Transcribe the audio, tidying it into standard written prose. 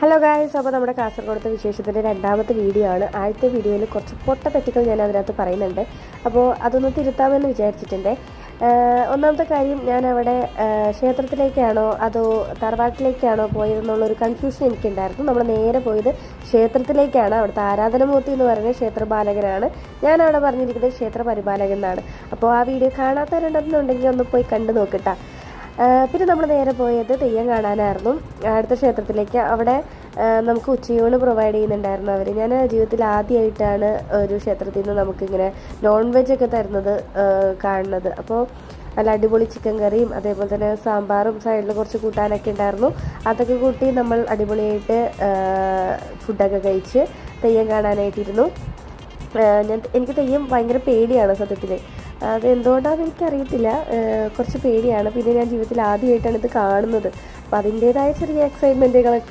Hello guys, അപ്പോൾ നമ്മുടെ കാസർഗോഡത്തെ വിശേഷത്തിൻ്റെ രണ്ടാമത്തെ വീഡിയോ ആണ്. ആദ്യത്തെ വീഡിയോയിൽ കുറച്ച് പൊട്ടത്തെറ്റുകൾ ഞാൻ അതിനകത്ത് പറയുന്നുണ്ട്. അപ്പോൾ അതൊന്ന് തിരുത്താമെന്ന് വിചാരിച്ചിട്ടുണ്ട്. ഒന്നാമത്തെ കാര്യം, ഞാൻ അവിടെ ക്ഷേത്രത്തിലേക്കാണോ അതോ തറവാട്ടിലേക്കാണോ പോയതെന്നുള്ളൊരു കൺഫ്യൂഷൻ എനിക്കുണ്ടായിരുന്നു. നമ്മൾ നേരെ പോയത് ക്ഷേത്രത്തിലേക്കാണ്. അവിടുത്തെ ആരാധനമൂർത്തി എന്ന് പറയുന്നത് ക്ഷേത്രപാലകനാണ്. ഞാൻ അവിടെ പറഞ്ഞിരിക്കുന്നത് ക്ഷേത്ര പരിപാലകൻ എന്നാണ്. അപ്പോൾ ആ വീഡിയോ കാണാത്തവരുണ്ടെന്നുണ്ടെങ്കിൽ ഒന്ന് പോയി കണ്ടു നോക്കിട്ടാ. പിന്നെ നമ്മൾ നേരെ പോയത് തെയ്യം കാണാനായിരുന്നു, അടുത്ത ക്ഷേത്രത്തിലേക്ക്. അവിടെ നമുക്ക് ഉച്ചയൂണ് പ്രൊവൈഡ് ചെയ്യുന്നുണ്ടായിരുന്നു അവർ. ഞാൻ ജീവിതത്തിൽ ആദ്യമായിട്ടാണ് ഒരു ക്ഷേത്രത്തിൽ നിന്ന് നമുക്കിങ്ങനെ നോൺ വെജ് ഒക്കെ തരുന്നത് കാണുന്നത്. അപ്പോൾ നല്ല അടിപൊളി ചിക്കൻ കറിയും അതേപോലെ തന്നെ സാമ്പാറും സൈഡിൽ കുറച്ച് കൂട്ടാനൊക്കെ ഉണ്ടായിരുന്നു. അതൊക്കെ കൂട്ടി നമ്മൾ അടിപൊളിയായിട്ട് ഫുഡൊക്കെ കഴിച്ച് തെയ്യം കാണാനായിട്ടിരുന്നു. എനിക്ക് തെയ്യം ഭയങ്കര പേടിയാണ് സത്യത്തിൽ. അത് എന്തുകൊണ്ടാണെന്ന് എനിക്കറിയത്തില്ല, കുറച്ച് പേടിയാണ്. പിന്നെ ഞാൻ ജീവിതത്തിൽ ആദ്യമായിട്ടാണ് ഇത് കാണുന്നത്. അപ്പോൾ അതിൻ്റേതായ ചെറിയ എക്സൈറ്റ്മെൻറ്റുകളൊക്കെ